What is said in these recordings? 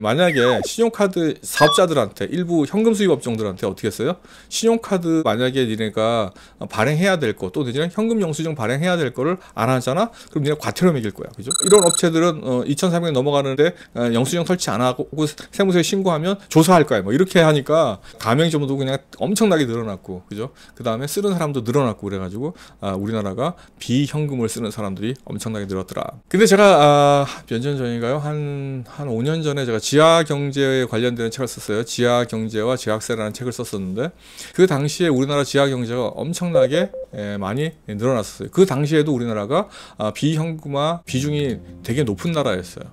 만약에 신용카드 사업자들한테, 일부 현금 수입 업종들한테 어떻게 했어요? 신용카드 만약에 니네가 발행해야 될 거, 또 내지는 현금 영수증 발행해야 될 거를 안 하잖아? 그럼 니네 과태료 매길 거야. 그죠? 이런 업체들은 2,300원 넘어가는데 영수증 설치 안 하고 세무서에 신고하면 조사할 거야. 뭐 이렇게 하니까 가맹점도 그냥 엄청나게 늘어났고, 그죠? 그 다음에 쓰는 사람도 늘어났고, 그래가지고 우리나라가 비현금을 쓰는 사람들이 엄청나게 늘었더라. 근데 제가 몇 년 전인가요? 한 5년 전에 제가 지하경제에 관련된 책을 썼어요. 지하경제와 제약세라는 책을 썼었는데, 그 당시에 우리나라 지하경제가 엄청나게 많이 늘어났었어요. 그 당시에도 우리나라가 비현금화 비중이 되게 높은 나라였어요.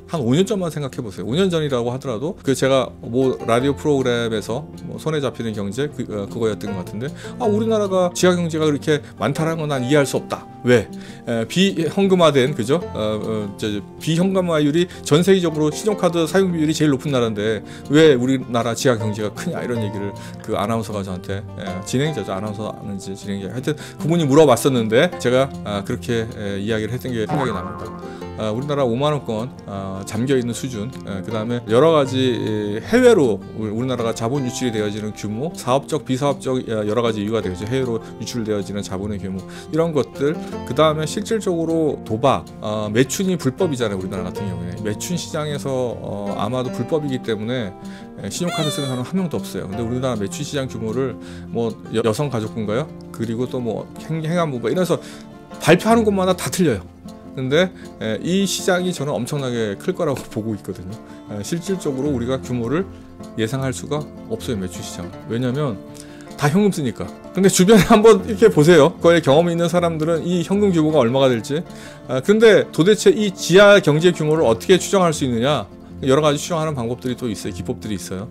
한 5년 전만 생각해 보세요. 5년 전이라고 하더라도 제가 뭐 라디오 프로그램에서 뭐 손에 잡히는 경제 그거였던 것 같은데, 우리나라가 지하 경제가 그렇게 많다는 건 난 이해할 수 없다. 왜? 비현금화된, 그죠? 비현금화율이 전 세계적으로 신용카드 사용 비율이 제일 높은 나라인데 왜 우리나라 지하 경제가 크냐, 이런 얘기를 그 아나운서가 저한테, 진행자죠, 아나운서 아는지 진행자, 하여튼 그분이 물어봤었는데 제가 그렇게 이야기를 했던 게 생각이 납니다. 우리나라 5만원권 잠겨있는 수준, 그 다음에 여러가지 해외로 우리나라가 자본 유출이 되어지는 규모, 사업적 비사업적 여러가지 이유가 되겠죠. 해외로 유출되어지는 자본의 규모, 이런 것들, 그 다음에 실질적으로 도박, 매춘이 불법이잖아요. 우리나라 같은 경우에 매춘 시장에서 아마도 불법이기 때문에 신용카드 쓰는 사람은 한 명도 없어요. 근데 우리나라 매춘 시장 규모를 뭐 여성가족부인가요? 그리고 또 뭐 행안부가 이래서 발표하는 곳마다 다 틀려요. 근데 이 시장이 저는 엄청나게 클 거라고 보고 있거든요. 실질적으로 우리가 규모를 예상할 수가 없어요, 매출 시장. 왜냐면 다 현금 쓰니까. 근데 주변에 한번 이렇게 보세요. 그거에 경험이 있는 사람들은 이 현금 규모가 얼마가 될지. 근데 도대체 이 지하 경제 규모를 어떻게 추정할 수 있느냐? 여러 가지 추정하는 방법들이 또 있어요. 기법들이 있어요.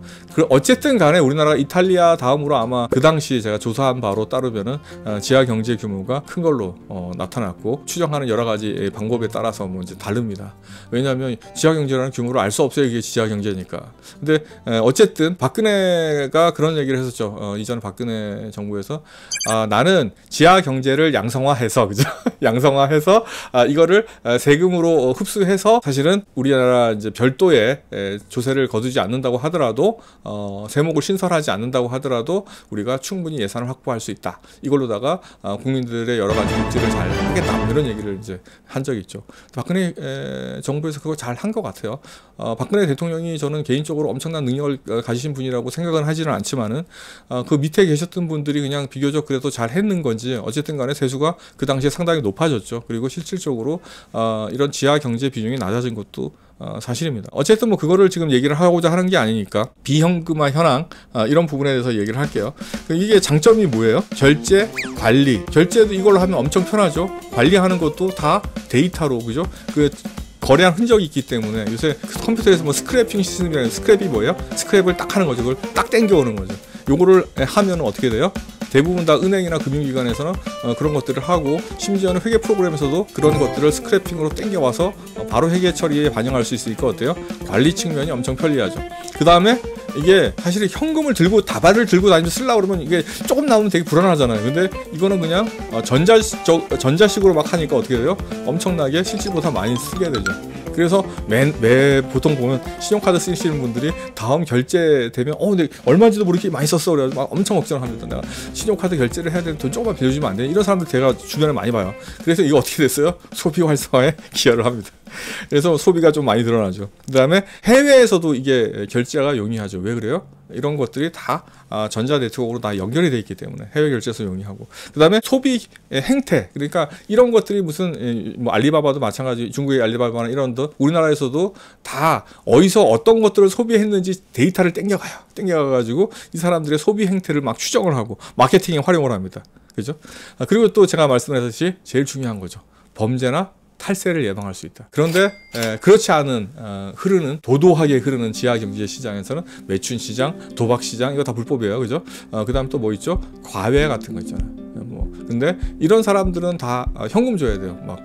어쨌든 간에 우리나라가 이탈리아 다음으로 아마 그 당시 제가 조사한 바로 따르면은 지하 경제 규모가 큰 걸로 나타났고, 추정하는 여러 가지 방법에 따라서 뭐 이제 다릅니다. 왜냐하면 지하 경제라는 규모를 알 수 없어요. 이게 지하 경제니까. 근데 어쨌든 박근혜가 그런 얘기를 했었죠. 이전 박근혜 정부에서 나는 지하 경제를 양성화해서, 그죠? 양성화해서 이거를 세금으로 흡수해서 사실은 우리나라 이제 별도의 조세를 거두지 않는다고 하더라도, 세목을 신설하지 않는다고 하더라도 우리가 충분히 예산을 확보할 수 있다. 이걸로다가 국민들의 여러 가지 복지를 잘 하겠다, 이런 얘기를 이제 한 적이 있죠. 박근혜 정부에서 그거 잘 한 것 같아요. 박근혜 대통령이 저는 개인적으로 엄청난 능력을 가지신 분이라고 생각은 하지는 않지만은 그 밑에 계셨던 분들이 그냥 비교적 그래도 잘 했는 건지, 어쨌든 간에 세수가 그 당시에 상당히 높아졌죠. 그리고 실질적으로 이런 지하 경제 비중이 낮아진 것도 사실입니다. 어쨌든 뭐 그거를 지금 얘기를 하고자 하는 게 아니니까 비현금화 현황, 이런 부분에 대해서 얘기를 할게요. 이게 장점이 뭐예요? 결제, 관리. 결제도 이걸로 하면 엄청 편하죠. 관리하는 것도 다 데이터로, 그죠? 거래한 흔적이 있기 때문에 요새 컴퓨터에서 뭐 스크래핑 시스템이라는, 스크랩이 뭐예요? 스크랩을 딱 하는 거죠. 그걸 딱 땡겨오는 거죠. 요거를 하면 어떻게 돼요? 대부분 다 은행이나 금융기관에서는 그런 것들을 하고, 심지어는 회계 프로그램에서도 그런 것들을 스크래핑으로 땡겨와서 바로 회계 처리에 반영할 수 있으니까 어때요? 관리 측면이 엄청 편리하죠. 그 다음에 이게 사실 현금을 들고, 다발을 들고 다니면서 쓰려고 그러면 이게 조금 나오면 되게 불안하잖아요. 근데 이거는 그냥 전자식으로 막 하니까 어떻게 돼요? 엄청나게 실질보다 많이 쓰게 되죠. 그래서 보통 보면 신용카드 쓰시는 분들이 다음 결제되면 근데 얼마인지도 모르게 많이 썼어. 그래가지고 막 엄청 걱정을 합니다. 내가 신용카드 결제를 해야 되는데 돈 조금만 빌려주면 안 돼? 이런 사람들 제가 주변에 많이 봐요. 그래서 이거 어떻게 됐어요? 소비 활성화에 기여를 합니다. 그래서 소비가 좀 많이 늘어나죠. 그 다음에 해외에서도 이게 결제가 용이하죠. 왜 그래요? 이런 것들이 다 전자 네트워크로 다 연결이 되어 있기 때문에 해외 결제에서 용이하고, 그 다음에 소비 행태, 그러니까 이런 것들이 무슨 뭐 알리바바도 마찬가지, 중국의 알리바바나 이런 데 우리나라에서도 다 어디서 어떤 것들을 소비했는지 데이터를 땡겨가지고 이 사람들의 소비 행태를 막 추정을 하고 마케팅에 활용을 합니다. 그죠? 그리고 또 제가 말씀드렸듯이 제일 중요한 거죠. 범죄나 탈세를 예방할 수 있다. 그런데 그렇지 않은 도도하게 흐르는 지하경제 시장에서는 매춘 시장, 도박 시장, 이거 다 불법이에요. 그죠? 그 다음 또 뭐 있죠? 과외 같은 거 있잖아요. 뭐 근데 이런 사람들은 다 현금 줘야 돼요. 막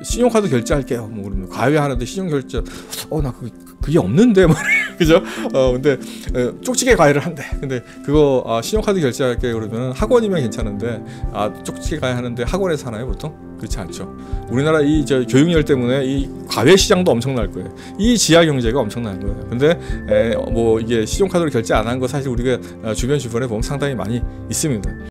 신용카드 결제할게요. 뭐 그러면 가입하는데 신용 결제 나 그게 없는데 뭐 그죠? 근데 쪽지게 과외를 한대. 근데 그거 신용카드 결제할게 그러면 학원이면 괜찮은데 쪽지게 과외하는데 학원에서 하나요 보통? 그렇지 않죠. 우리나라 교육열 때문에 이 과외 시장도 엄청날 거예요. 이 지하 경제가 엄청난 거예요. 근데 뭐 이게 신용카드로 결제 안 한 거 사실 우리가 주변에 보면 상당히 많이 있습니다.